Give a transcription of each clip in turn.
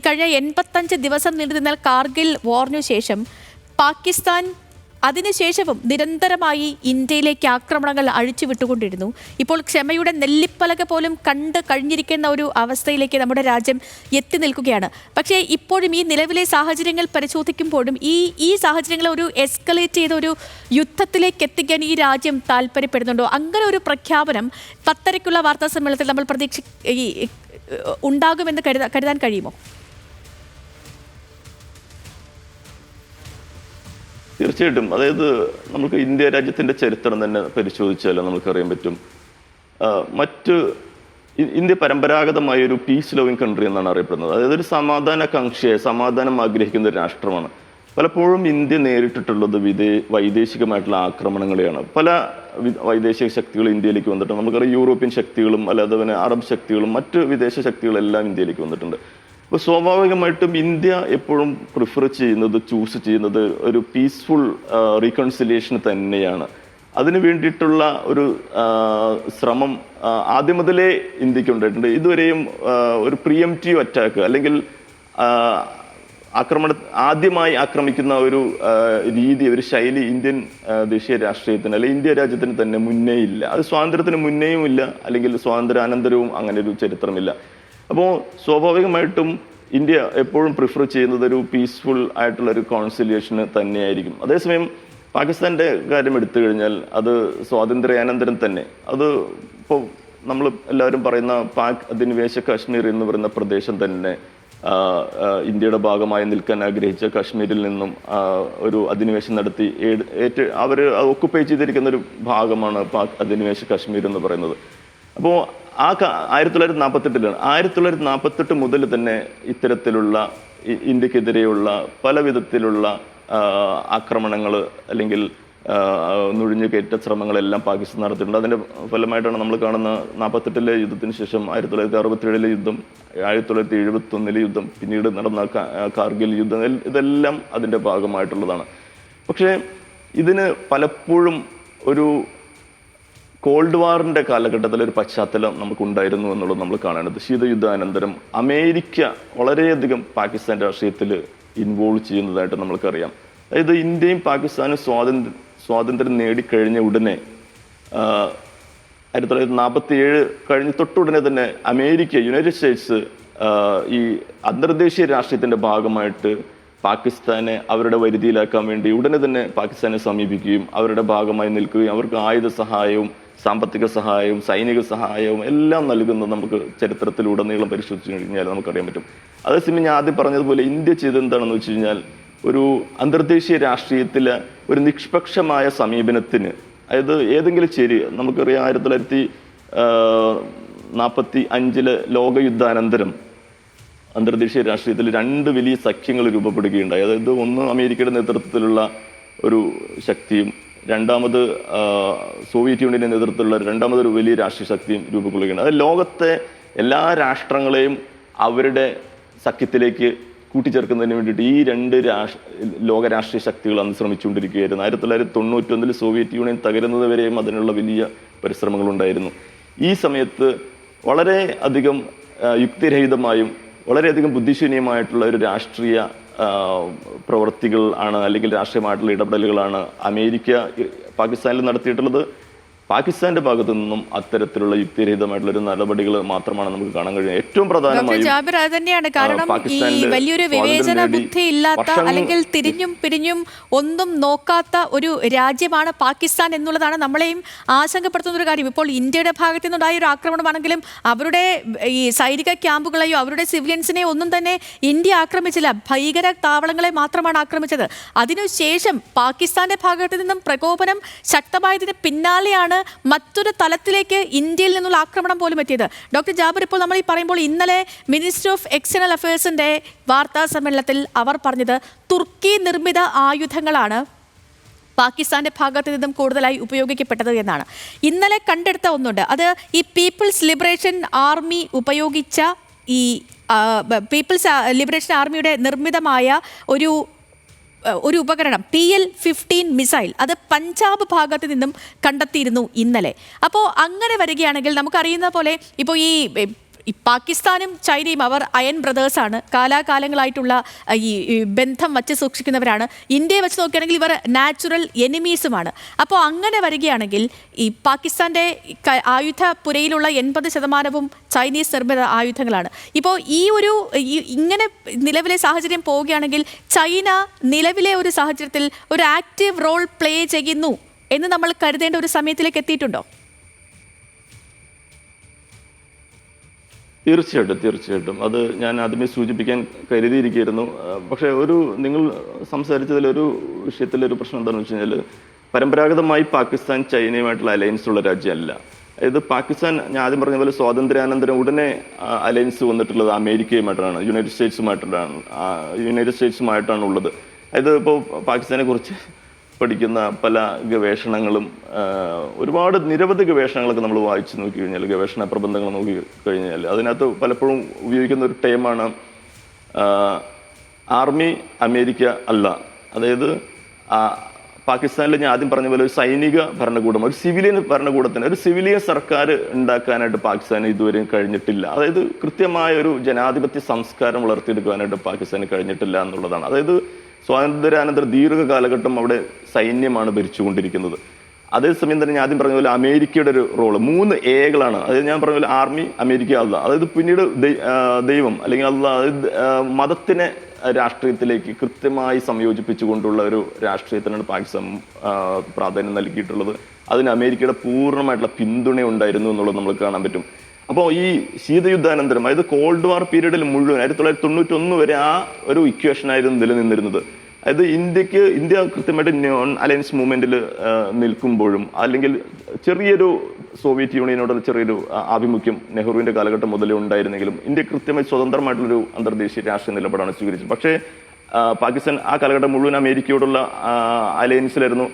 കഴിഞ്ഞ 85 ദിവസം നീണ്ടുനിന്ന കാർഗിൽ വാറിനു ശേഷം പാകിസ്ഥാൻ അതിനുശേഷവും നിരന്തരമായി ഇന്ത്യയിലേക്ക് ആക്രമണങ്ങൾ അഴിച്ചുവിട്ടുകൊണ്ടിരുന്നു. ഇപ്പോൾ ക്ഷമയുടെ നെല്ലിപ്പലക പോലും കണ്ട് കഴിഞ്ഞിരിക്കുന്ന ഒരു അവസ്ഥയിലേക്ക് നമ്മുടെ രാജ്യം എത്തി നിൽക്കുകയാണ്. പക്ഷേ ഇപ്പോഴും ഈ നിലവിലെ സാഹചര്യങ്ങൾ പരിശോധിക്കുമ്പോഴും ഈ സാഹചര്യങ്ങളെ ഒരു എസ്കലേറ്റ് ചെയ്ത ഒരു യുദ്ധത്തിലേക്ക് എത്തിക്കാൻ ഈ രാജ്യം താല്പര്യപ്പെടുന്നുണ്ടോ? അങ്ങനെ ഒരു പ്രഖ്യാപനം 10:30-ക്കുള്ള വാർത്താ സമ്മേളനത്തിൽ നമ്മൾ ഉണ്ടാകുമെന്ന് കരുതാൻ കഴിയുമോ? തീർച്ചയായിട്ടും. അതായത് നമുക്ക് ഇന്ത്യ രാജ്യത്തിൻ്റെ ചരിത്രം തന്നെ പരിശോധിച്ചാൽ നമുക്കറിയാൻ പറ്റും. ഇന്ത്യ പരമ്പരാഗതമായ ഒരു പീസ് ലവിങ് കൺട്രി എന്നാണ് അറിയപ്പെടുന്നത്. അതായത് ഒരു സമാധാനകാംക്ഷയെ സമാധാനം ആഗ്രഹിക്കുന്ന ഒരു രാഷ്ട്രമാണ്. പലപ്പോഴും ഇന്ത്യ നേരിട്ടിട്ടുള്ളത് വൈദേശികമായിട്ടുള്ള ആക്രമണങ്ങളെയാണ്. പല വൈദേശിക ശക്തികൾ ഇന്ത്യയിലേക്ക് വന്നിട്ടുണ്ട്. നമുക്കറിയാം, യൂറോപ്യൻ ശക്തികളും അല്ലാതെ തന്നെ അറബ് ശക്തികളും മറ്റ് വിദേശ ശക്തികളെല്ലാം ഇന്ത്യയിലേക്ക് വന്നിട്ടുണ്ട്. അപ്പോൾ സ്വാഭാവികമായിട്ടും ഇന്ത്യ എപ്പോഴും ചൂസ് ചെയ്യുന്നത് ഒരു പീസ്ഫുൾ റീകൺസിലിയേഷൻ തന്നെയാണ്. അതിനു വേണ്ടിയിട്ടുള്ള ഒരു ശ്രമം ആദ്യം മുതലേ ഇന്ത്യക്ക് ഉണ്ടായിട്ടുണ്ട്. ഇതുവരെയും ഒരു പ്രിയംറ്റീവ് അറ്റാക്ക് അല്ലെങ്കിൽ ആദ്യമായി ആക്രമിക്കുന്ന ഒരു രീതി, ഒരു ശൈലി ഇന്ത്യൻ ദേശീയ രാഷ്ട്രീയത്തിന് അല്ലെങ്കിൽ ഇന്ത്യ രാജ്യത്തിന് തന്നെ മുന്നേ ഇല്ല. അത് സ്വാതന്ത്ര്യത്തിന് മുന്നേയും ഇല്ല, അല്ലെങ്കിൽ സ്വാതന്ത്ര്യാനന്തരവും അങ്ങനെ ഒരു ചരിത്രമില്ല. അപ്പോൾ സ്വാഭാവികമായിട്ടും ഇന്ത്യ എപ്പോഴും പ്രിഫർ ചെയ്യുന്നത് ഒരു പീസ്ഫുൾ ആയിട്ടുള്ള ഒരു കോൺസിലിയേഷന് തന്നെയായിരിക്കും. അതേസമയം പാകിസ്ഥാൻ്റെ കാര്യം എടുത്തു കഴിഞ്ഞാൽ അത് സ്വാതന്ത്ര്യാനന്തരം തന്നെ, അത് ഇപ്പോൾ നമ്മൾ എല്ലാവരും പറയുന്ന പാക് അധിനിവേശ കാശ്മീർ എന്ന് പറയുന്ന പ്രദേശം തന്നെ ഇന്ത്യയുടെ ഭാഗമായി നിൽക്കാൻ ആഗ്രഹിച്ച കാശ്മീരിൽ നിന്നും ഒരു അധിനിവേശം നടത്തി അവർ ഒക്കുപ്പൈ ചെയ്തിരിക്കുന്ന ഒരു ഭാഗമാണ് പാക് അധിനിവേശ കാശ്മീർ എന്ന് പറയുന്നത്. അപ്പോൾ 1948 1948 മുതൽ തന്നെ ഇത്തരത്തിലുള്ള ഇന്ത്യക്കെതിരെയുള്ള പല വിധത്തിലുള്ള ആക്രമണങ്ങൾ അല്ലെങ്കിൽ നുഴഞ്ഞുകയറ്റ ശ്രമങ്ങളെല്ലാം പാകിസ്ഥാൻ നടത്തിയിട്ടുണ്ട്. അതിൻ്റെ ഫലമായിട്ടാണ് നമ്മൾ കാണുന്ന 48-ലെ യുദ്ധത്തിന് ശേഷം 1967-ലെ യുദ്ധം, 1971-ലെ യുദ്ധം, പിന്നീട് നടന്ന കാർഗിൽ യുദ്ധം, ഇതെല്ലാം അതിൻ്റെ ഭാഗമായിട്ടുള്ളതാണ്. പക്ഷേ ഇതിന് പലപ്പോഴും ഒരു കോൾഡ് വാറിൻ്റെ കാലഘട്ടത്തിൽ ഒരു പശ്ചാത്തലം നമുക്കുണ്ടായിരുന്നു എന്നുള്ളത് നമ്മൾ കാണേണ്ടത്. ശീതയുദ്ധാനന്തരം അമേരിക്ക വളരെയധികം പാകിസ്ഥാൻ രാഷ്ട്രീയത്തിൽ ഇൻവോൾവ് ചെയ്യുന്നതായിട്ട് നമ്മൾക്കറിയാം. അതായത് ഇന്ത്യയും പാകിസ്ഥാനും സ്വാതന്ത്ര്യം നേടിക്കഴിഞ്ഞ ഉടനെ 1947 കഴിഞ്ഞ് തൊട്ടുടനെ തന്നെ യുണൈറ്റഡ് സ്റ്റേറ്റ്സ് ഈ അന്തർദേശീയ രാഷ്ട്രീയത്തിൻ്റെ ഭാഗമായിട്ട് പാകിസ്ഥാനെ അവരുടെ വരുതിയിലാക്കാൻ വേണ്ടി ഉടനെ തന്നെ പാകിസ്ഥാനെ സമീപിക്കുകയും അവരുടെ ഭാഗമായി നിൽക്കുകയും അവർക്ക് ആയുധ സഹായവും സാമ്പത്തിക സഹായവും സൈനിക സഹായവും എല്ലാം നൽകുന്നത് നമുക്ക് ചരിത്രത്തിലുടനീളം പരിശോധിച്ചു കഴിഞ്ഞാൽ നമുക്കറിയാൻ പറ്റും. അതേസമയം ഞാൻ ആദ്യം പറഞ്ഞതുപോലെ ഇന്ത്യ ചെയ്തത് എന്താണെന്ന് വെച്ച് കഴിഞ്ഞാൽ ഒരു അന്തർദേശീയ രാഷ്ട്രീയത്തിലെ ഒരു നിഷ്പക്ഷമായ സമീപനത്തിന്, അതായത് ഏതെങ്കിലും നമുക്കറിയാം 1945-ലെ ലോകയുദ്ധാനന്തരം അന്തർദേശീയ രാഷ്ട്രീയത്തിൽ 2 വലിയ സഖ്യങ്ങൾ രൂപപ്പെടുകയുണ്ടായി. അതായത് ഒന്ന് അമേരിക്കയുടെ നേതൃത്വത്തിലുള്ള ഒരു ശക്തിയും രണ്ടാമത് സോവിയറ്റ് യൂണിയന്റെ നേതൃത്വത്തിലുള്ള രണ്ടാമതൊരു വലിയ രാഷ്ട്രീയ ശക്തിയും രൂപക്കൊള്ളുകയാണ്. അത് ലോകത്തെ എല്ലാ രാഷ്ട്രങ്ങളെയും അവരുടെ സഖ്യത്തിലേക്ക് കൂട്ടിച്ചേർക്കുന്നതിന് വേണ്ടിയിട്ട് ഈ 2 ലോക രാഷ്ട്രീയ ശക്തികൾ അന്ന് ശ്രമിച്ചുകൊണ്ടിരിക്കുകയായിരുന്നു. 1991-ൽ സോവിയറ്റ് യൂണിയൻ തകരുന്നത് വരെയും അതിനുള്ള വലിയ പരിശ്രമങ്ങളുണ്ടായിരുന്നു. ഈ സമയത്ത് വളരെ അധികം യുക്തിരഹിതമായും വളരെയധികം ബുദ്ധിശൂന്യമായിട്ടുള്ള ഒരു രാഷ്ട്രീയ പ്രവർത്തികൾ ആണ്, അല്ലെങ്കിൽ രാഷ്ട്രീയമായിട്ടുള്ള ഇടപെടലുകളാണ് അമേരിക്ക പാകിസ്ഥാനിൽ നടത്തിയിട്ടുള്ളത്. പാകിസ്ഥാന്റെ ഭാഗത്തു നിന്നും അത്തരത്തിലുള്ള യുക്തിരഹിതമായിട്ടുള്ള ഒരു നടപടികൾ മാത്രമാണ് നമുക്ക് കാണാൻ കഴിയുന്നത്. ഏറ്റവും പ്രധാനമായും തന്നെയാണ്. കാരണം ഈ വലിയൊരു വിവേചന ബുദ്ധി ഇല്ലാത്ത അല്ലെങ്കിൽ തിരിഞ്ഞും പിരിഞ്ഞും ഒന്നും നോക്കാത്ത ഒരു രാജ്യമാണ് പാകിസ്ഥാൻ എന്നുള്ളതാണ് നമ്മളെയും ആശങ്കപ്പെടുത്തുന്ന ഒരു കാര്യം. ഇപ്പോൾ ഇന്ത്യയുടെ ഭാഗത്തു നിന്നുണ്ടായ ഒരു ആക്രമണമാണെങ്കിലും അവരുടെ ഈ സൈനിക ക്യാമ്പുകളെയോ അവരുടെ സിവിലിയൻസിനെയോ ഒന്നും തന്നെ ഇന്ത്യ ആക്രമിച്ചില്ല. ഭീകര താവളങ്ങളെ മാത്രമാണ് ആക്രമിച്ചത്. അതിനുശേഷം പാകിസ്ഥാന്റെ ഭാഗത്തു നിന്നും പ്രകോപനം ശക്തമായതിന് പിന്നാലെയാണ് മറ്റൊരു തലത്തിലേക്ക് ഇന്ത്യയിൽ നിന്നുള്ള ആക്രമണം പോലും എത്തിയത്. ഡോക്ടർ ജാബിർ, ഇപ്പോൾ നമ്മൾ ഈ പറയുമ്പോൾ ഇന്നലെ മിനിസ്റ്റർ ഓഫ് എക്സ്റ്റേണൽ അഫയേഴ്സിന്റെ വാർത്താ സമ്മേളനത്തിൽ അവർ പറഞ്ഞത് തുർക്കി നിർമ്മിത ആയുധങ്ങളാണ് പാകിസ്ഥാന്റെ ഭാഗത്തു നിന്നും കൂടുതലായി ഉപയോഗിക്കപ്പെട്ടത് എന്നാണ്. ഇന്നലെ കണ്ടെടുത്ത ഒന്നുണ്ട്, അത് ഈ പീപ്പിൾസ് ലിബറേഷൻ ആർമി ഉപയോഗിച്ച ഈ പീപ്പിൾസ് ലിബറേഷൻ ആർമിയുടെ നിർമ്മിതമായ ഒരു ഉപകരണം PL-15 മിസൈൽ, അത് പഞ്ചാബ് ഭാഗത്ത് നിന്നും കണ്ടെത്തിയിരുന്നു ഇന്നലെ. അപ്പോൾ അങ്ങനെ വരികയാണെങ്കിൽ നമുക്കറിയുന്ന പോലെ ഇപ്പോൾ ഈ ഈ പാകിസ്ഥാനും ചൈനയും അവർ അയൺ ബ്രദേഴ്സാണ്, കാലാകാലങ്ങളായിട്ടുള്ള ഈ ബന്ധം വച്ച് സൂക്ഷിക്കുന്നവരാണ്. ഇന്ത്യയെ വെച്ച് നോക്കുകയാണെങ്കിൽ ഇവർ നാച്ചുറൽ എനിമീസുമാണ്. അപ്പോൾ അങ്ങനെ വരികയാണെങ്കിൽ ഈ പാകിസ്ഥാന്റെ ആയുധപുരയിലുള്ള 80% ചൈനീസ് നിർമ്മിത ആയുധങ്ങളാണ്. ഇപ്പോൾ ഇങ്ങനെ നിലവിലെ സാഹചര്യം പോവുകയാണെങ്കിൽ ചൈന നിലവിലെ ഒരു സാഹചര്യത്തിൽ ഒരു ആക്റ്റീവ് റോൾ പ്ലേ ചെയ്യുന്നു എന്ന് നമ്മൾ കരുതേണ്ട ഒരു സമയത്തിലേക്ക് എത്തിയിട്ടുണ്ടോ? തീർച്ചയായിട്ടും അത് ഞാൻ ആദ്യമേ സൂചിപ്പിക്കാൻ കരുതിയിരിക്കുന്നു. പക്ഷേ നിങ്ങൾ സംസാരിച്ചതിലൊരു വിഷയത്തിലൊരു പ്രശ്നം എന്താണെന്ന് വെച്ച് കഴിഞ്ഞാൽ, പരമ്പരാഗതമായി പാകിസ്ഥാൻ ചൈനയുമായിട്ടുള്ള അലയൻസ് ഉള്ള രാജ്യമല്ല. അതായത് പാകിസ്ഥാൻ, ഞാൻ ആദ്യം പറഞ്ഞ പോലെ സ്വാതന്ത്ര്യാനന്തരം ഉടനെ അലയൻസ് വന്നിട്ടുള്ളത് അമേരിക്കയുമായിട്ടാണ്, യുണൈറ്റഡ് സ്റ്റേറ്റ്സുമായിട്ടാണ് ഉള്ളത്. അതായത് ഇപ്പോൾ പാകിസ്ഥാനെ കുറിച്ച് പഠിക്കുന്ന പല ഗവേഷണങ്ങളും നിരവധി ഗവേഷണങ്ങളൊക്കെ നമ്മൾ വായിച്ചു നോക്കി കഴിഞ്ഞാൽ, ഗവേഷണ പ്രബന്ധങ്ങൾ നോക്കി കഴിഞ്ഞാൽ അതിനകത്ത് പലപ്പോഴും ഉപയോഗിക്കുന്ന ഒരു ടേമാണ് ആർമി അമേരിക്ക അല്ല. അതായത് പാകിസ്ഥാനിൽ ഞാൻ ആദ്യം പറഞ്ഞ പോലെ ഒരു സൈനിക ഭരണകൂടം, ഒരു സിവിലിയൻ ഭരണകൂടത്തിന്, ഒരു സിവിലിയൻ സർക്കാർ ഉണ്ടാക്കാനായിട്ട് പാകിസ്ഥാന് ഇതുവരെയും കഴിഞ്ഞിട്ടില്ല. അതായത് കൃത്യമായ ഒരു ജനാധിപത്യ സംസ്കാരം വളർത്തിയെടുക്കാനായിട്ട് പാകിസ്ഥാന് കഴിഞ്ഞിട്ടില്ല എന്നുള്ളതാണ്. അതായത് സ്വാതന്ത്ര്യാനന്തര ദീർഘകാലഘട്ടം അവിടെ സൈന്യമാണ് ഭരിച്ചുകൊണ്ടിരിക്കുന്നത്. അതേസമയം തന്നെ ഞാൻ ആദ്യം പറഞ്ഞ പോലെ അമേരിക്കയുടെ ഒരു റോള് 3 എകളാണ്. അതായത് ഞാൻ പറഞ്ഞ പോലെ ആർമി, അമേരിക്ക, അള്ളാഹ്. അതായത് പിന്നീട് ദൈവം അല്ലെങ്കിൽ അള്ളാഹ്, അതായത് മതത്തിനെ രാഷ്ട്രീയത്തിലേക്ക് കൃത്യമായി സംയോജിപ്പിച്ചുകൊണ്ടുള്ള ഒരു രാഷ്ട്രീയത്തിനാണ് പാകിസ്ഥാൻ പ്രാധാന്യം നൽകിയിട്ടുള്ളത്. അതിന് അമേരിക്കയുടെ പൂർണ്ണമായിട്ടുള്ള പിന്തുണ ഉണ്ടായിരുന്നു എന്നുള്ളത് നമുക്ക് കാണാൻ പറ്റും. അപ്പോൾ ഈ ശീതയുദ്ധാനന്തരം, അതായത് കോൾഡ് വാർ പീരീഡിൽ മുഴുവൻ 1991 വരെ ആ ഒരു ഇക്വേഷനായിരുന്നു നിലനിന്നിരുന്നത്. അതായത് ഇന്ത്യ കൃത്യമായിട്ട് നോൺ അലയൻസ് മൂവ്മെന്റിൽ നിൽക്കുമ്പോഴും, അല്ലെങ്കിൽ ചെറിയൊരു സോവിയറ്റ് യൂണിയനോടുള്ള ചെറിയൊരു ആഭിമുഖ്യം നെഹ്റുവിന്റെ കാലഘട്ടം മുതലേ ഉണ്ടായിരുന്നെങ്കിലും ഇന്ത്യ കൃത്യമായി സ്വതന്ത്രമായിട്ടുള്ളൊരു അന്തർദേശീയ രാഷ്ട്രീയ നിലപാടാണ് സ്വീകരിച്ചത്. പക്ഷേ പാകിസ്ഥാൻ ആ കാലഘട്ടം മുഴുവൻ അമേരിക്കയോടുള്ള അലയൻസിലായിരുന്നു.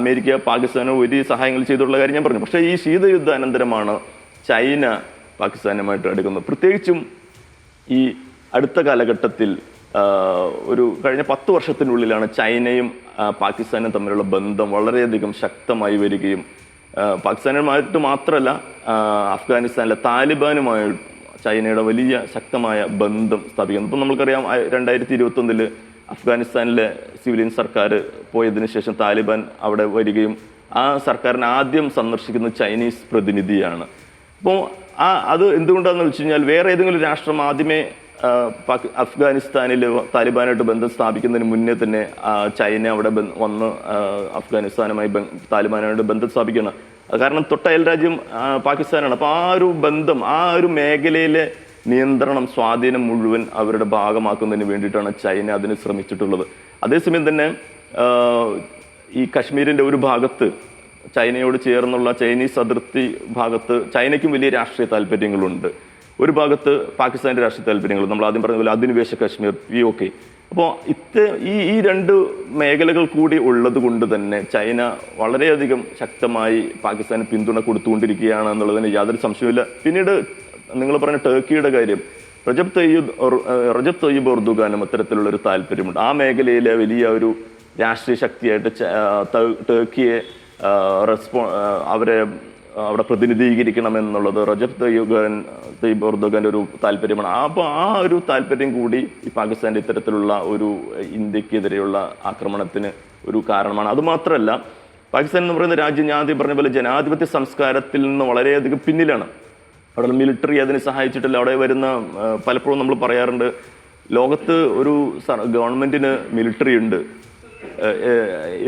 അമേരിക്ക പാകിസ്ഥാന് വലിയ സഹായങ്ങൾ ചെയ്തിട്ടുള്ള കാര്യം ഞാൻ പറഞ്ഞു. പക്ഷേ ഈ ശീതയുദ്ധാനന്തരമാണ് ചൈന പാകിസ്ഥാനുമായിട്ട് അടുക്കുന്നത്. പ്രത്യേകിച്ചും ഈ അടുത്ത കാലഘട്ടത്തിൽ കഴിഞ്ഞ 10 വർഷത്തിനുള്ളിലാണ് ചൈനയും പാകിസ്ഥാനും തമ്മിലുള്ള ബന്ധം വളരെയധികം ശക്തമായി വരികയും, പാകിസ്ഥാനുമായിട്ട് മാത്രമല്ല അഫ്ഗാനിസ്ഥാനിലെ താലിബാനുമായി ചൈനയുടെ വലിയ ശക്തമായ ബന്ധം സ്ഥാപിക്കുന്നു. ഇപ്പം നമുക്കറിയാം 2021 അഫ്ഗാനിസ്ഥാനിലെ സിവിലിയൻ സർക്കാർ പോയതിനു ശേഷം താലിബാൻ അവിടെ വരികയും ആ സർക്കാരിനെ ആദ്യം സന്ദർശിക്കുന്ന ചൈനീസ് പ്രതിനിധിയാണ്. അപ്പോൾ അത് എന്തുകൊണ്ടാണെന്ന് വെച്ച് കഴിഞ്ഞാൽ, വേറെ ഏതെങ്കിലും രാഷ്ട്രം ആദ്യമേ അഫ്ഗാനിസ്ഥാനിൽ താലിബാനായിട്ട് ബന്ധം സ്ഥാപിക്കുന്നതിന് മുന്നേ തന്നെ ചൈന അവിടെ വന്ന് അഫ്ഗാനിസ്ഥാനുമായി താലിബാനായിട്ട് ബന്ധം സ്ഥാപിക്കണം. കാരണം തൊട്ടയൽ രാജ്യം പാകിസ്ഥാനാണ്. അപ്പോൾ ആ ഒരു ബന്ധം, ആ ഒരു മേഖലയിലെ നിയന്ത്രണം, സ്വാധീനം മുഴുവൻ അവരുടെ ഭാഗമാക്കുന്നതിന് വേണ്ടിയിട്ടാണ് ചൈന അതിന് ശ്രമിച്ചിട്ടുള്ളത്. അതേസമയം തന്നെ ഈ കശ്മീരിൻ്റെ ഒരു ഭാഗത്ത്, ചൈനയോട് ചേർന്നുള്ള ചൈനീസ് അതിർത്തി ഭാഗത്ത് ചൈനയ്ക്കും വലിയ രാഷ്ട്രീയ താല്പര്യങ്ങളുണ്ട്. ഒരു ഭാഗത്ത് പാകിസ്ഥാൻ്റെ രാഷ്ട്രീയ താല്പര്യങ്ങൾ, നമ്മൾ ആദ്യം പറഞ്ഞ പോലെ അധിനിവേശ കശ്മീർ, POK. അപ്പോൾ ഈ 2 മേഖലകൾ കൂടി ഉള്ളത് കൊണ്ട് തന്നെ ചൈന വളരെയധികം ശക്തമായി പാകിസ്ഥാന് പിന്തുണ കൊടുത്തുകൊണ്ടിരിക്കുകയാണ് എന്നുള്ളതിന് യാതൊരു സംശയമില്ല. പിന്നീട് നിങ്ങൾ പറഞ്ഞ ടർക്കിയുടെ കാര്യം, റജബ് തയ്യിബ് എർദോഗാനും അത്തരത്തിലുള്ളൊരു താല്പര്യമുണ്ട്. ആ മേഖലയിലെ വലിയ ഒരു രാഷ്ട്രീയ ശക്തിയായിട്ട് ടർക്കിയെ അവരെ അവിടെ പ്രതിനിധീകരിക്കണമെന്നുള്ളത് റജബ് തയ്യിബ് എർദോഗാൻ്റെ ഒരു താല്പര്യമാണ്. അപ്പോൾ ആ ഒരു താല്പര്യം കൂടി ഈ പാകിസ്ഥാൻ്റെ ഇത്തരത്തിലുള്ള ഒരു ഇന്ത്യക്കെതിരെയുള്ള ആക്രമണത്തിന് ഒരു കാരണമാണ്. അതുമാത്രമല്ല, പാകിസ്ഥാൻ എന്ന് പറയുന്ന രാജ്യം ഞാൻ ആദ്യം പറഞ്ഞ പോലെ ജനാധിപത്യ സംസ്കാരത്തിൽ നിന്ന് വളരെയധികം പിന്നിലാണ്. അവിടെ മിലിറ്ററി അതിനെ സഹായിച്ചിട്ടില്ല. അവിടെ വരുന്ന പലപ്പോഴും നമ്മൾ പറയാറുണ്ട്, ലോകത്ത് ഒരു ഗവൺമെൻറ്റിന് മിലിറ്ററി ഉണ്ട്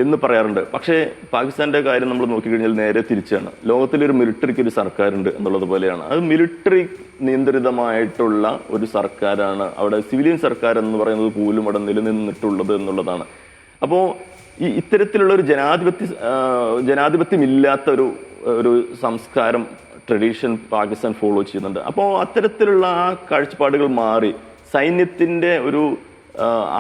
എന്ന് പറയാറുണ്ട്. പക്ഷേ പാകിസ്ഥാൻ്റെ കാര്യം നമ്മൾ നോക്കിക്കഴിഞ്ഞാൽ നേരെ തിരിച്ചാണ്. ലോകത്തിലൊരു മിലിറ്ററിക്ക് ഒരു സർക്കാരുണ്ട് എന്നുള്ളത് പോലെയാണ്. അത് മിലിറ്ററി നിയന്ത്രിതമായിട്ടുള്ള ഒരു സർക്കാരാണ് അവിടെ. സിവിലിയൻ സർക്കാർ എന്ന് പറയുന്നത് പോലും അവിടെ നിലനിന്നിട്ടുള്ളത് എന്നുള്ളതാണ്. അപ്പോൾ ഇത്തരത്തിലുള്ള ഒരു ജനാധിപത്യമില്ലാത്ത ഒരു സംസ്കാരം, ട്രഡീഷൻ പാകിസ്ഥാൻ ഫോളോ ചെയ്യുന്നുണ്ട്. അപ്പോൾ അത്തരത്തിലുള്ള ആ കാഴ്ചപ്പാടുകൾ മാറി സൈന്യത്തിൻ്റെ ഒരു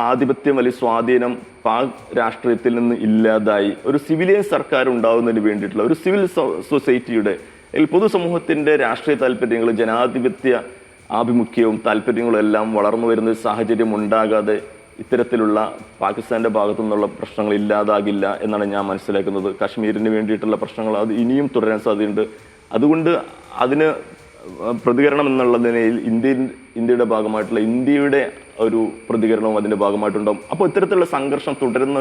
ആധിപത്യം അല്ലെങ്കിൽ സ്വാധീനം പാക് രാഷ്ട്രീയത്തിൽ നിന്ന് ഇല്ലാതായി ഒരു സിവിലിയൻ സർക്കാർ ഉണ്ടാകുന്നതിന് വേണ്ടിയിട്ടുള്ള ഒരു സിവിൽ സൊസൈറ്റിയുടെ അല്ലെങ്കിൽ പൊതുസമൂഹത്തിൻ്റെ രാഷ്ട്രീയ താല്പര്യങ്ങൾ, ജനാധിപത്യ ആഭിമുഖ്യവും താല്പര്യങ്ങളും എല്ലാം വളർന്നു വരുന്ന ഒരു സാഹചര്യം ഉണ്ടാകാതെ ഇത്തരത്തിലുള്ള പാകിസ്ഥാൻ്റെ ഭാഗത്തു നിന്നുള്ള പ്രശ്നങ്ങൾ ഇല്ലാതാകില്ല എന്നാണ് ഞാൻ മനസ്സിലാക്കുന്നത്. കാശ്മീരിന് വേണ്ടിയിട്ടുള്ള പ്രശ്നങ്ങൾ അത് ഇനിയും തുടരാൻ സാധ്യതയുണ്ട്. അതുകൊണ്ട് അതിന് പ്രതികരണം എന്നുള്ള നിലയിൽ ഇന്ത്യയുടെ ഭാഗമായിട്ടുള്ള ഇന്ത്യയുടെ ഒരു പ്രതികരണവും അതിൻ്റെ ഭാഗമായിട്ടുണ്ടാകും. അപ്പോൾ ഇത്തരത്തിലുള്ള സംഘർഷം തുടരുന്ന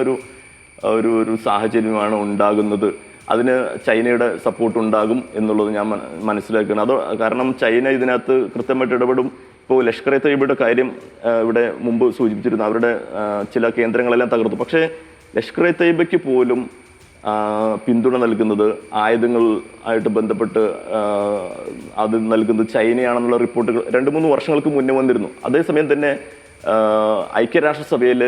ഒരു സാഹചര്യമാണ് ഉണ്ടാകുന്നത്. അതിന് ചൈനയുടെ സപ്പോർട്ട് ഉണ്ടാകും എന്നുള്ളത് ഞാൻ മനസ്സിലാക്കുകയാണ്. അത് കാരണം ചൈന ഇതിനകത്ത് കൃത്യമായിട്ട് ഇടപെടും. ഇപ്പോൾ ലഷ്കർ എ തൊയ്ബയുടെ കാര്യം ഇവിടെ മുമ്പ് സൂചിപ്പിച്ചിരുന്നു. അവരുടെ ചില കേന്ദ്രങ്ങളെല്ലാം തകർത്തു. പക്ഷേ ലഷ്കർ എ തൊയ്ബയ്ക്ക് പോലും പിന്തുണ നൽകുന്നത് ആയുധങ്ങൾ ആയിട്ട് ബന്ധപ്പെട്ട് അത് നൽകുന്നത് ചൈനയാണെന്നുള്ള റിപ്പോർട്ടുകൾ 2-3 വർഷങ്ങൾക്ക് മുന്നേ വന്നിരുന്നു. അതേസമയം തന്നെ ഐക്യരാഷ്ട്രസഭയിൽ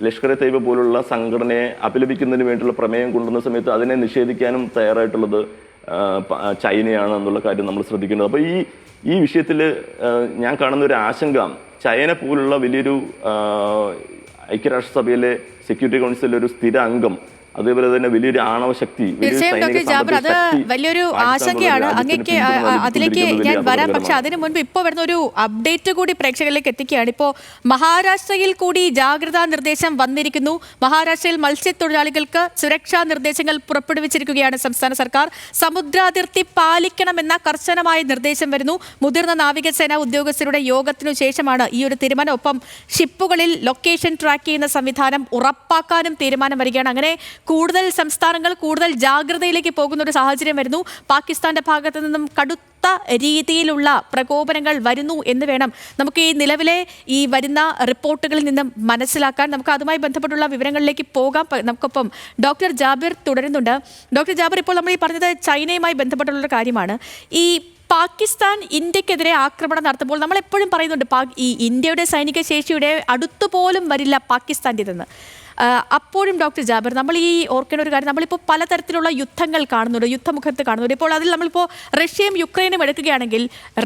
ലഷ്കർ എ തൊയ്ബ പോലുള്ള സംഘടനയെ അപലപിക്കുന്നതിന് വേണ്ടിയുള്ള പ്രമേയം കൊണ്ടുവന്ന സമയത്ത് അതിനെ നിഷേധിക്കാനും തയ്യാറായിട്ടുള്ളത് ചൈനയാണ് എന്നുള്ള കാര്യം നമ്മൾ ശ്രദ്ധിക്കേണ്ടത്. അപ്പോൾ ഈ വിഷയത്തിൽ ഞാൻ കാണുന്ന ഒരു ആശങ്ക, ചൈന പോലുള്ള വലിയൊരു ഐക്യരാഷ്ട്രസഭയിലെ സെക്യൂരിറ്റി കൗൺസിലിലെ ഒരു സ്ഥിര അംഗം, അതേപോലെ തന്നെ വലിയൊരു ആണവ ശക്തി, തീർച്ചയായും ഡോക്ടർ ജാബിർ, അത് വലിയൊരു ആശങ്കയാണ്. അങ്ങേക്ക് അതിലേക്ക് ഞാൻ വരാം. പക്ഷെ അതിനു മുൻപ് ഇപ്പോൾ വരുന്ന ഒരു അപ്ഡേറ്റ് കൂടി പ്രേക്ഷകരിലേക്ക് എത്തിക്കുകയാണ്. ഇപ്പോൾ മഹാരാഷ്ട്രയിൽ കൂടി ജാഗ്രതാ നിർദ്ദേശം വന്നിരിക്കുന്നു. മഹാരാഷ്ട്രയിൽ മത്സ്യത്തൊഴിലാളികൾക്ക് സുരക്ഷാ നിർദ്ദേശങ്ങൾ പുറപ്പെടുവിച്ചിരിക്കുകയാണ് സംസ്ഥാന സർക്കാർ. സമുദ്രാതിർത്തി പാലിക്കണമെന്ന കർശനമായ നിർദ്ദേശം വരുന്നു. മുതിർന്ന നാവികസേന ഉദ്യോഗസ്ഥരുടെ യോഗത്തിനു ശേഷമാണ് ഈ ഒരു തീരുമാനം. ഒപ്പം ഷിപ്പുകളിൽ ലൊക്കേഷൻ ട്രാക്ക് ചെയ്യുന്ന സംവിധാനം ഉറപ്പാക്കാനും തീരുമാനം വരികയാണ്. അങ്ങനെ കൂടുതൽ സംസ്ഥാനങ്ങൾ കൂടുതൽ ജാഗ്രതയിലേക്ക് പോകുന്ന ഒരു സാഹചര്യം വരുന്നു. പാകിസ്ഥാന്റെ ഭാഗത്തു നിന്നും കടുത്ത രീതിയിലുള്ള പ്രകോപനങ്ങൾ വരുന്നു എന്ന് വേണം നമുക്ക് ഈ നിലവിലെ ഈ വരുന്ന റിപ്പോർട്ടുകളിൽ നിന്നും മനസ്സിലാക്കാൻ. നമുക്ക് അതുമായി ബന്ധപ്പെട്ടുള്ള വിവരങ്ങളിലേക്ക് പോകാം. നമുക്കൊപ്പം ഡോക്ടർ ജാബിർ തുടരുന്നുണ്ട്. ഡോക്ടർ ജാബിർ, ഇപ്പോൾ നമ്മൾ ഈ പറഞ്ഞത് ചൈനയുമായി ബന്ധപ്പെട്ടുള്ള കാര്യമാണ്. ഈ പാകിസ്ഥാൻ ഇന്ത്യക്കെതിരെ ആക്രമണം നടത്തുമ്പോൾ നമ്മൾ എപ്പോഴും പറയുന്നുണ്ട് ഈ ഇന്ത്യയുടെ സൈനിക ശേഷിയുടെ അടുത്തുപോലും വരില്ല പാകിസ്ഥാൻ്റെതെന്ന്. അപ്പോഴും ഡോക്ടർ ജാബിർ, നമ്മൾ ഈ ഓർക്കേണ്ട ഒരു കാര്യം, നമ്മളിപ്പോൾ പലതരത്തിലുള്ള യുദ്ധങ്ങൾ കാണുന്നുണ്ട്, യുദ്ധമുഖത്ത് കാണുന്നുണ്ട്. ഇപ്പോൾ അതിൽ നമ്മളിപ്പോൾ റഷ്യയും യുക്രൈനും എടുക്കുകയാണെങ്കിൽ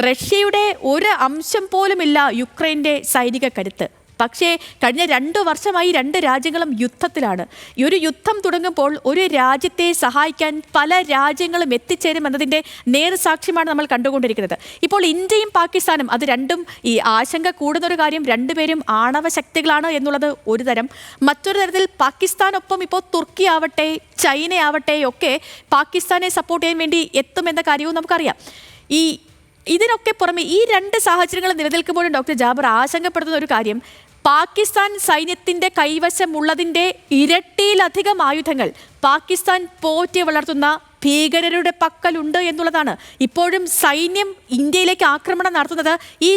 റഷ്യയുടെ ഒരു അംശം പോലുമില്ല യുക്രൈൻ്റെ സൈനിക കരുത്ത്. പക്ഷേ കഴിഞ്ഞ 2 വർഷമായി 2 രാജ്യങ്ങളും യുദ്ധത്തിലാണ്. ഈ ഒരു യുദ്ധം തുടങ്ങുമ്പോൾ ഒരു രാജ്യത്തെ സഹായിക്കാൻ പല രാജ്യങ്ങളും എത്തിച്ചേരും എന്നതിൻ്റെ നേർസാക്ഷ്യമാണ് നമ്മൾ കണ്ടുകൊണ്ടിരിക്കുന്നത്. ഇപ്പോൾ ഇന്ത്യയും പാകിസ്ഥാനും, അത് രണ്ടും ഈ ആശങ്ക കൂടുന്നൊരു കാര്യം, രണ്ടുപേരും ആണവ ശക്തികളാണ് എന്നുള്ളത് ഒരു തരം. മറ്റൊരു തരത്തിൽ പാകിസ്ഥാനൊപ്പം ഇപ്പോൾ തുർക്കി ആവട്ടെ ചൈനയാവട്ടെ ഒക്കെ പാകിസ്ഥാനെ സപ്പോർട്ട് ചെയ്യാൻ വേണ്ടി എത്തുമെന്ന കാര്യവും നമുക്കറിയാം. ഇതിനൊക്കെ പുറമെ ഈ 2 സാഹചര്യങ്ങൾ നിലനിൽക്കുമ്പോഴും ഡോക്ടർ ജാബിർ ആശങ്കപ്പെടുത്തുന്ന ഒരു കാര്യം, പാകിസ്ഥാൻ സൈന്യത്തിൻ്റെ കൈവശമുള്ളതിൻ്റെ ഇരട്ടിയിലധികം ആയുധങ്ങൾ പാകിസ്ഥാൻ പോറ്റി വളർത്തുന്ന ഭീകരരുടെ പക്കലുണ്ട് എന്നുള്ളതാണ്. ഇപ്പോഴും സൈന്യം ഇന്ത്യയിലേക്ക് ആക്രമണം നടത്തുന്നത് ഈ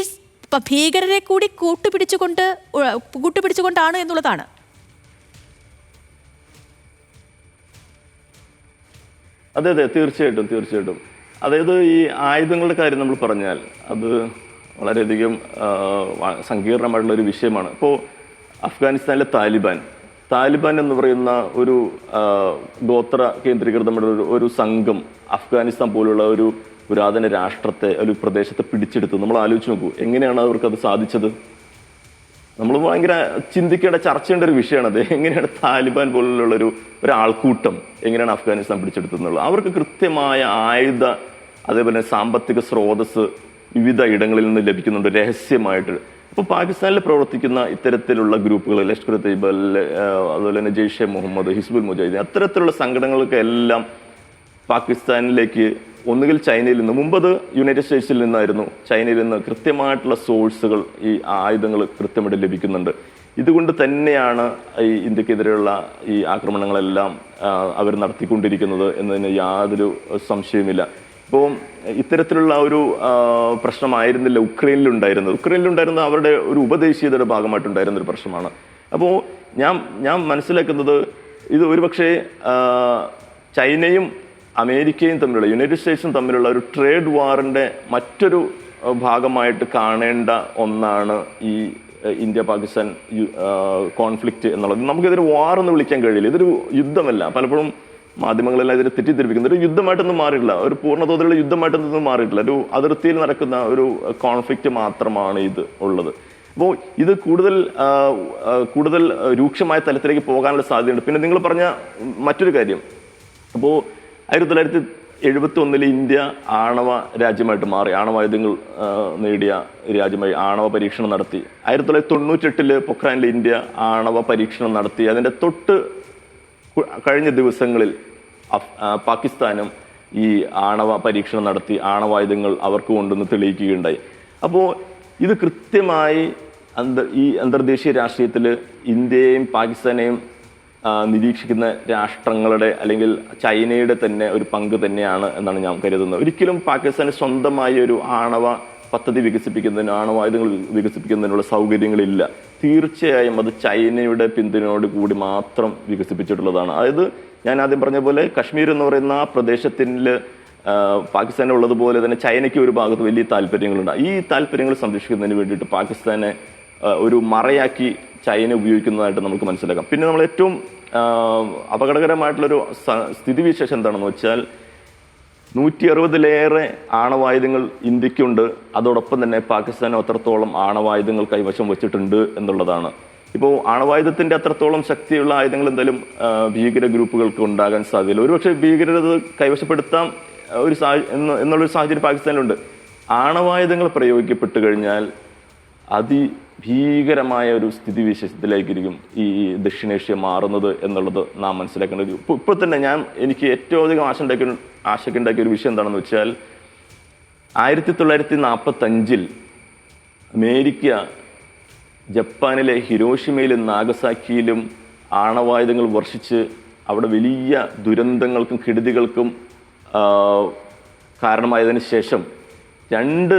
ഭീകരരെ കൂടി കൂട്ടുപിടിച്ചുകൊണ്ടാണ് എന്നുള്ളതാണ്. അതെ, തീർച്ചയായിട്ടും. അതായത് ഈ ആയുധങ്ങളുടെ കാര്യം നമ്മൾ പറഞ്ഞാൽ അത് വളരെയധികം സങ്കീർണമായിട്ടുള്ള ഒരു വിഷയമാണ്. ഇപ്പോൾ അഫ്ഗാനിസ്ഥാനിലെ താലിബാൻ എന്ന് പറയുന്ന ഒരു ഗോത്ര കേന്ദ്രീകൃതമായ ഒരു സംഘം അഫ്ഗാനിസ്ഥാൻ പോലുള്ള ഒരു പുരാതന രാഷ്ട്രത്തെ, ഒരു പ്രദേശത്തെ പിടിച്ചെടുത്തു. നമ്മൾ ആലോചിച്ച് നോക്കൂ, എങ്ങനെയാണ് അവർക്കത് സാധിച്ചത്? നമ്മൾ ഭയങ്കര ചിന്തിക്കേണ്ട, ചർച്ച ചെയ്യേണ്ട ഒരു വിഷയമാണ് അത്. എങ്ങനെയാണ് താലിബാൻ പോലുള്ള ഒരു ആൾക്കൂട്ടം എങ്ങനെയാണ് അഫ്ഗാനിസ്ഥാൻ പിടിച്ചെടുത്തുന്നുള്ളത്? അവർക്ക് കൃത്യമായ ആയുധ, അതേപോലെ സാമ്പത്തിക സ്രോതസ് വിവിധ ഇടങ്ങളിൽ നിന്ന് ലഭിക്കുന്നുണ്ട് രഹസ്യമായിട്ട്. അപ്പോൾ പാകിസ്ഥാനിൽ പ്രവർത്തിക്കുന്ന ഇത്തരത്തിലുള്ള ഗ്രൂപ്പുകൾ, ലഷ്കർ തൊയ്ബ, അതുപോലെ തന്നെ ജെയ്ഷെ മുഹമ്മദ്, ഹിസ്ബുൽ മുജാഹിദീൻ, അത്തരത്തിലുള്ള സംഘടനകൾക്ക് എല്ലാം പാകിസ്ഥാനിലേക്ക് ഒന്നുകിൽ ചൈനയിൽ നിന്ന്, മുമ്പത് യുണൈറ്റഡ് സ്റ്റേറ്റ്സിൽ നിന്നായിരുന്നു, ചൈനയിൽ നിന്ന് കൃത്യമായിട്ടുള്ള സോഴ്സുകൾ, ഈ ആയുധങ്ങൾ കൃത്യമായിട്ട് ലഭിക്കുന്നുണ്ട്. ഇതുകൊണ്ട് തന്നെയാണ് ഈ ഇന്ത്യക്കെതിരെയുള്ള ഈ ആക്രമണങ്ങളെല്ലാം അവർ നടത്തിക്കൊണ്ടിരിക്കുന്നത് എന്നതിന് യാതൊരു സംശയവുമില്ല. ഇപ്പോൾ ഇത്തരത്തിലുള്ള ഒരു പ്രശ്നമായിരുന്നില്ല ഉക്രൈനിലുണ്ടായിരുന്ന അവരുടെ ഒരു ഉപദേശീയതയുടെ ഭാഗമായിട്ടുണ്ടായിരുന്ന ഒരു പ്രശ്നമാണ്. അപ്പോൾ ഞാൻ മനസ്സിലാക്കുന്നത് ഇത് ഒരുപക്ഷെ ചൈനയും അമേരിക്കയും തമ്മിലുള്ള, യുണൈറ്റഡ് സ്റ്റേറ്റ്സും തമ്മിലുള്ള ഒരു ട്രേഡ് വാറിൻ്റെ മറ്റൊരു ഭാഗമായിട്ട് കാണേണ്ട ഒന്നാണ് ഈ ഇന്ത്യ പാകിസ്ഥാൻ കോൺഫ്ലിക്റ്റ് എന്നുള്ളത്. നമുക്കിതൊരു വാറെന്ന് വിളിക്കാൻ കഴിയില്ല, ഇതൊരു യുദ്ധമല്ല. പലപ്പോഴും മാധ്യമങ്ങളെല്ലാം ഇതിനെ തെറ്റിദ്ധരിപ്പിക്കുന്നത് ഒരു യുദ്ധമായിട്ടൊന്നും മാറിയിട്ടില്ല, ഒരു പൂർണ്ണതോതിലുള്ള യുദ്ധമായിട്ടൊന്നും മാറിയിട്ടില്ല. ഒരു അതിർത്തിയിൽ നടക്കുന്ന ഒരു കോൺഫ്ലിക്റ്റ് മാത്രമാണ് ഇത് ഉള്ളത്. അപ്പോൾ ഇത് കൂടുതൽ രൂക്ഷമായ തലത്തിലേക്ക് പോകാനുള്ള സാധ്യതയുണ്ട്. പിന്നെ നിങ്ങൾ പറഞ്ഞ മറ്റൊരു കാര്യം, അപ്പോൾ 1971 ഇന്ത്യ ആണവ രാജ്യമായിട്ട് മാറി, ആണവായുധങ്ങൾ നേടിയ രാജ്യമായി ആണവ പരീക്ഷണം നടത്തി. 1998 പൊഖ്രാനിൽ ഇന്ത്യ ആണവ പരീക്ഷണം നടത്തി. അതിൻ്റെ തൊട്ട് കഴിഞ്ഞ ദിവസങ്ങളിൽ പാകിസ്ഥാനും ഈ ആണവ പരീക്ഷണം നടത്തി ആണവായുധങ്ങൾ അവർക്ക് കൊണ്ടുവന്ന് തെളിയിക്കുകയുണ്ടായി. അപ്പോൾ ഇത് കൃത്യമായി ഈ അന്തർദേശീയ രാഷ്ട്രീയത്തിൽ ഇന്ത്യയെയും പാകിസ്ഥാനെയും നിരീക്ഷിക്കുന്ന രാഷ്ട്രങ്ങളുടെ അല്ലെങ്കിൽ ചൈനയുടെ തന്നെ ഒരു പങ്ക് തന്നെയാണ് എന്നാണ് ഞാൻ കരുതുന്നത്. ഒരിക്കലും പാകിസ്ഥാന് സ്വന്തമായി ഒരു ആണവ പദ്ധതി വികസിപ്പിക്കുന്നതിന്, ആണവായുധങ്ങൾ വികസിപ്പിക്കുന്നതിനുള്ള സൗകര്യങ്ങളില്ല. തീർച്ചയായും അത് ചൈനയുടെ പിന്തുണയോട് കൂടി മാത്രം വികസിപ്പിച്ചിട്ടുള്ളതാണ്. അതായത് ഞാൻ ആദ്യം പറഞ്ഞ പോലെ കശ്മീർ എന്ന് പറയുന്ന ആ പ്രദേശത്തിൽ പാകിസ്ഥാനുള്ളതുപോലെ തന്നെ ചൈനയ്ക്ക് ഒരു ഭാഗത്ത് വലിയ താല്പര്യങ്ങളുണ്ട്. ഈ താല്പര്യങ്ങൾ സംരക്ഷിക്കുന്നതിന് വേണ്ടിയിട്ട് പാകിസ്ഥാനെ ഒരു മറയാക്കി ചൈന ഉപയോഗിക്കുന്നതായിട്ട് നമുക്ക് മനസ്സിലാക്കാം. പിന്നെ നമ്മൾ ഏറ്റവും അപകടകരമായിട്ടുള്ളൊരു സ്ഥിതിവിശേഷം എന്താണെന്ന് വെച്ചാൽ 160-ലേറെ ആണവായുധങ്ങൾ ഇന്ത്യക്കുണ്ട്. അതോടൊപ്പം തന്നെ പാകിസ്ഥാൻ അത്രത്തോളം ആണവായുധങ്ങൾ കൈവശം വെച്ചിട്ടുണ്ട് എന്നുള്ളതാണ്. ഇപ്പോൾ ആണവായുധത്തിൻ്റെ അത്രത്തോളം ശക്തിയുള്ള ആയുധങ്ങൾ എന്തായാലും ഭീകര ഗ്രൂപ്പുകൾക്ക് ഉണ്ടാകാൻ സാധ്യതയില്ല. ഒരുപക്ഷെ ഭീകരത കൈവശപ്പെടുത്താം എന്നുള്ളൊരു സാഹചര്യം പാകിസ്ഥാനിലുണ്ട്. ആണവായുധങ്ങൾ പ്രയോഗിക്കപ്പെട്ടു കഴിഞ്ഞാൽ അതിഭീകരമായ ഒരു സ്ഥിതിവിശേഷത്തിലേക്കായിരിക്കും ഈ ദക്ഷിണേഷ്യ മാറുന്നത് എന്നുള്ളത് നാം മനസ്സിലാക്കേണ്ടത്. ഇപ്പോൾ തന്നെ എനിക്ക് ഏറ്റവും അധികം ആശങ്കയുണ്ടാക്കിയ ഒരു വിഷയം എന്താണെന്ന് വെച്ചാൽ 1945 അമേരിക്ക ജപ്പാനിലെ ഹിരോഷിമയിലും നാഗസാക്കിയിലും ആണവായുധങ്ങൾ വർഷിച്ച് അവിടെ വലിയ ദുരന്തങ്ങൾക്കും കെടുതികൾക്കും കാരണമായതിനു ശേഷം 2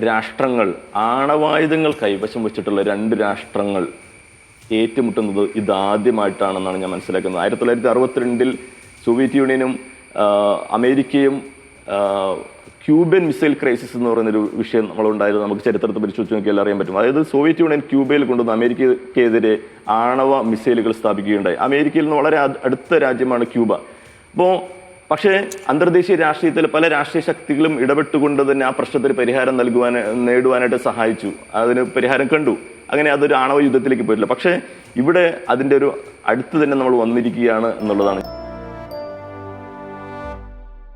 രാഷ്ട്രങ്ങൾ, ആണവായുധങ്ങൾ കൈവശം വെച്ചിട്ടുള്ള 2 രാഷ്ട്രങ്ങൾ ഏറ്റുമുട്ടുന്നത് ഇതാദ്യമായിട്ടാണെന്നാണ് ഞാൻ മനസ്സിലാക്കുന്നത്. 1962 സോവിയറ്റ് യൂണിയനും അമേരിക്കയും ക്യൂബൻ മിസൈൽ ക്രൈസിസ് എന്ന് പറയുന്നൊരു വിഷയം നമ്മളുണ്ടായത് നമുക്ക് ചരിത്രത്തെ പരിശോധിച്ച് നോക്കിയാൽ അറിയാൻ പറ്റും. അതായത് സോവിയറ്റ് യൂണിയൻ ക്യൂബയിൽ കൊണ്ടുവന്ന് അമേരിക്കയ്ക്കെതിരെ ആണവ മിസൈലുകൾ സ്ഥാപിക്കുകയുണ്ടായി. അമേരിക്കയിൽ നിന്ന് വളരെ അടുത്ത രാജ്യമാണ് ക്യൂബ. പക്ഷേ അന്തർദേശീയ രാഷ്ട്രീയത്തിൽ പല രാഷ്ട്രീയ ശക്തികളും ഇടപെട്ടുകൊണ്ട് തന്നെ ആ പ്രശ്നത്തിന് പരിഹാരം നേടുവാനായിട്ട് സഹായിച്ചു. അതിന് പരിഹാരം കണ്ടു. അങ്ങനെ അതൊരു ആണവ യുദ്ധത്തിലേക്ക് പോയിട്ടില്ല. പക്ഷേ ഇവിടെ അതിൻ്റെ ഒരു അടുത്ത് തന്നെ നമ്മൾ വന്നിരിക്കുകയാണ് എന്നുള്ളതാണ്.